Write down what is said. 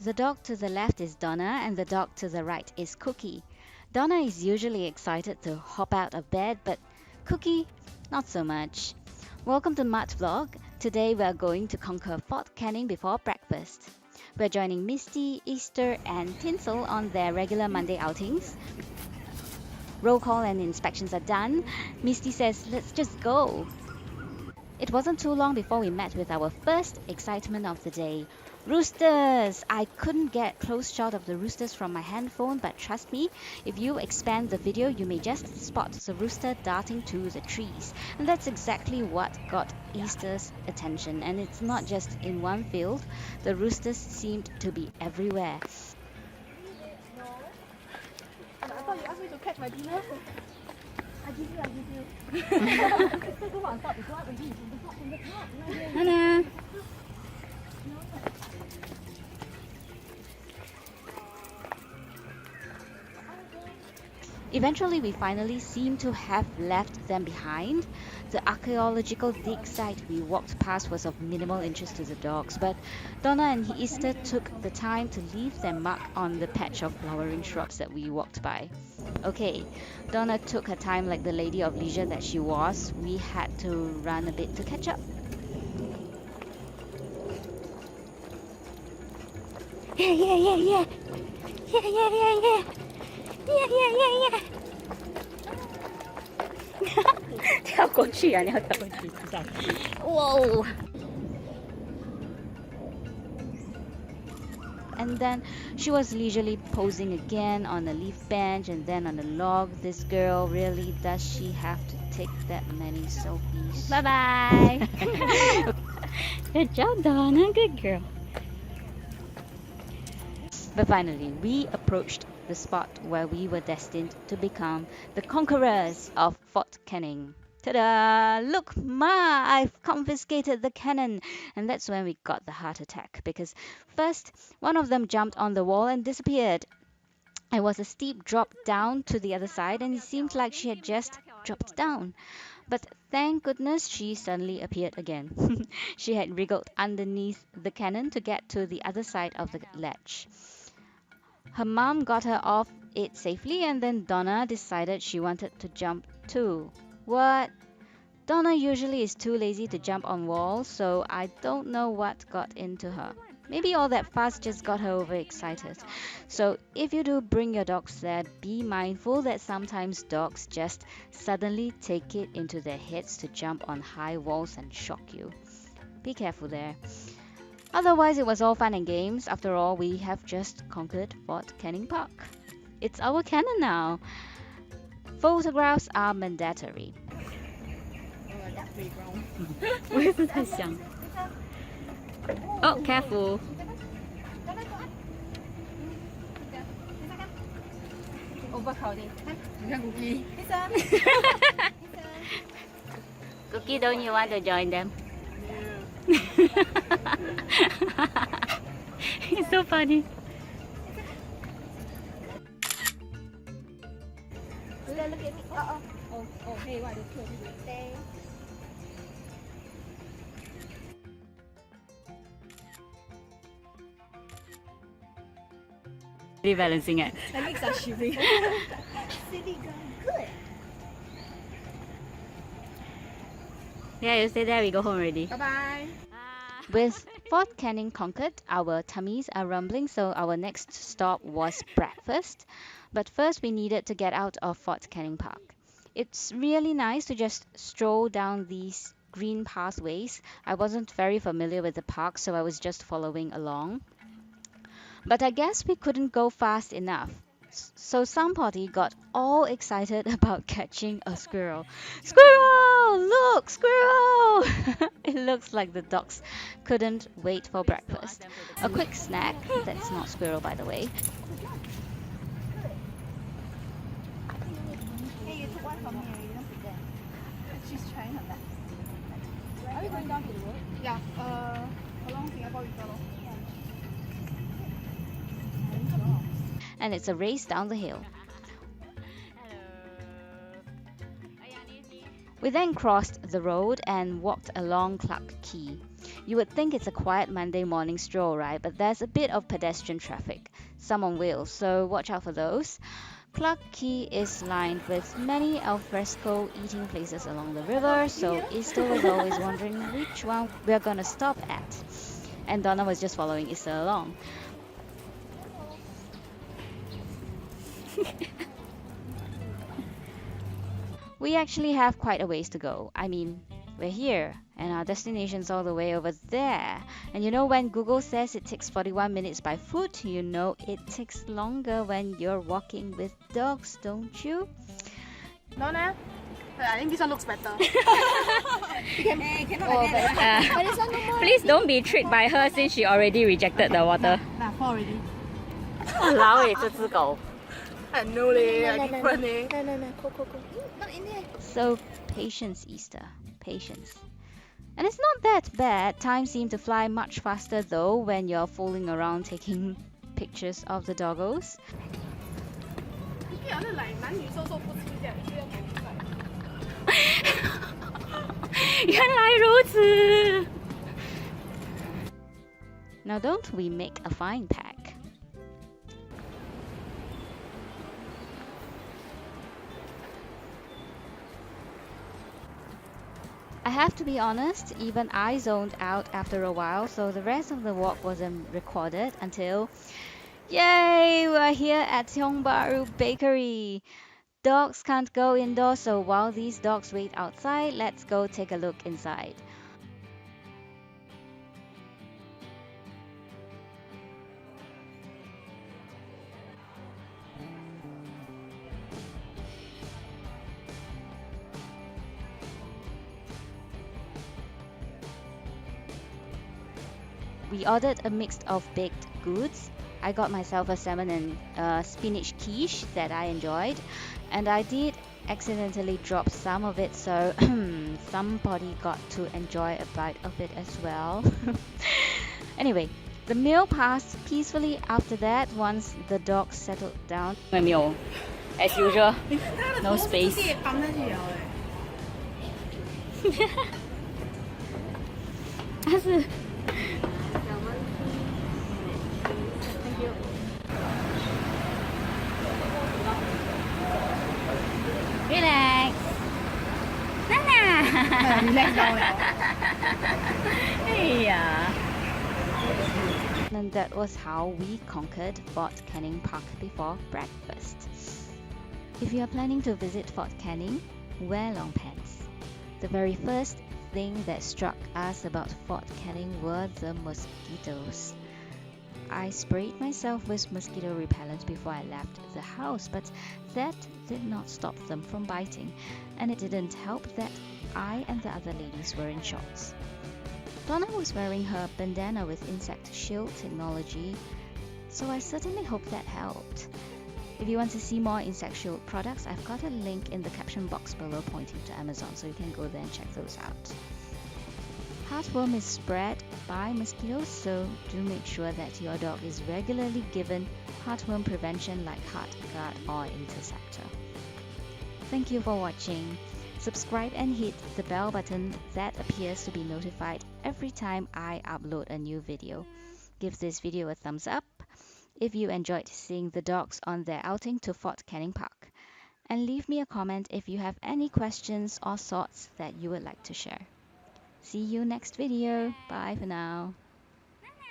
The dog to the left is Donna and the dog to the right is Cookie. Donna is usually excited to hop out of bed, but Cookie, not so much. Welcome to Mart Vlog. Today we are going to conquer Fort Canning before breakfast. We're joining Misty, Easter, and Tinsel on their regular Monday outings. Roll call and inspections are done. Misty says, let's just go. It wasn't too long before we met with our first excitement of the day. Roosters! I couldn't get close shot of the roosters from my handphone, but trust me, if you expand the video, you may just spot the rooster darting to the trees. And that's exactly what got Easter's attention. And it's not just in one field, the roosters seemed to be everywhere. I thought you asked me to catch my dinner. I give you. Still go on top. It's not already. In the top. Donna! Eventually, we finally seem to have left them behind. The archaeological dig site we walked past was of minimal interest to the dogs, but Donna and Easter took the time to leave their mark on the patch of flowering shrubs that we walked by. Okay, Donna took her time like the lady of leisure that she was. We had to run a bit to catch up. Yeah. 跳过去啊！你要跳过去，知道？Whoa! And then she was leisurely posing again on a leaf bench and then on a log. This girl, really, does she have to take that many selfies? Bye bye! Good job, Donna. Good girl. But finally, we approached the spot where we were destined to become the conquerors of Fort Canning. Ta-da! Look, Ma, I've confiscated the cannon. And that's when we got the heart attack, because first, one of them jumped on the wall and disappeared. It was a steep drop down to the other side, and it seemed like she had just dropped down. But thank goodness she suddenly appeared again. She had wriggled underneath the cannon to get to the other side of the ledge. Her mom got her off it safely, and then Donna decided she wanted to jump too. What? Donna usually is too lazy to jump on walls, so I don't know what got into her. Maybe all that fuss just got her overexcited. So if you do bring your dogs there, be mindful that sometimes dogs just suddenly take it into their heads to jump on high walls and shock you. Be careful there. Otherwise, it was all fun and games. After all, we have just conquered Fort Canning Park. It's our cannon now. Photographs are mandatory. 我也是在想。Oh, careful! Overcrowding. 你看 Cookie. Cookie, don't you want to join them? It's so funny. Look at me. Oh, hey, what? Stay. Rebalancing it. My legs are shivering. Silly girl. Good. Yeah, you stay there, we go home already. Bye-bye. With Fort Canning conquered, our tummies are rumbling, so our next stop was breakfast. But first, we needed to get out of Fort Canning Park. It's really nice to just stroll down these green pathways. I wasn't very familiar with the park, so I was just following along. But I guess we couldn't go fast enough. So somebody got all excited about catching a squirrel. Squirrel! Look, squirrel! It looks like the dogs couldn't wait for breakfast. A quick snack, that's not squirrel by the way. Hey, you took one from me. You don't put there. She's trying her best. Are we going down to the road? Yeah. Along Singapore River. And it's a race down the hill. We then crossed the road and walked along Clark Quay. You would think it's a quiet Monday morning stroll, right? But there's a bit of pedestrian traffic, some on wheels, so watch out for those. Clarke Quay is lined with many alfresco eating places along the river, so Easter was always wondering which one we're gonna stop at. And Donna was just following Easter along. We actually have quite a ways to go. I mean, we're here, and our destination's all the way over there. And you know, when Google says it takes 41 minutes by foot, you know it takes longer when you're walking with dogs, don't you? Donna, I think this one looks better. Please don't be tricked by her since she already rejected the water. Nah, four already. 老诶，这只狗。 I know leh, I different leh. Not in there. So, patience, Easter. Patience. And it's not that bad. Time seems to fly much faster though when you're fooling around taking pictures of the doggos. 好像来男女授受不亲这样，一定要给你看。原来如此。 Now don't we make a fine pack? I have to be honest, even I zoned out after a while, so the rest of the walk wasn't recorded until, yay, we're here at Tiong Bahru Bakery. Dogs can't go indoors, so while these dogs wait outside, let's go take a look inside. We ordered a mix of baked goods. I got myself a salmon and spinach quiche that I enjoyed, and I did accidentally drop some of it, so somebody got to enjoy a bite of it as well. Anyway, the meal passed peacefully after that once the dogs settled down. 没有 as usual, no space. 绑上去了它是 relax. Nana. relax 到了。哎呀。 And that was how we conquered Fort Canning Park before breakfast. If you are planning to visit Fort Canning, wear long pants. The very first thing that struck us about Fort Canning were the mosquitoes. I sprayed myself with mosquito repellent before I left the house, but that did not stop them from biting, and it didn't help that I and the other ladies were in shorts. Donna was wearing her bandana with insect shield technology, so I certainly hope that helped. If you want to see more insect shield products, I've got a link in the caption box below pointing to Amazon, so you can go there and check those out. Heartworm is spread by mosquitoes, so do make sure that your dog is regularly given heartworm prevention like Heartguard or Interceptor. Thank you for watching. Subscribe and hit the bell button that appears to be notified every time I upload a new video. Give this video a thumbs up if you enjoyed seeing the dogs on their outing to Fort Canning Park. And leave me a comment if you have any questions or thoughts that you would like to share. See you next video. Bye for now.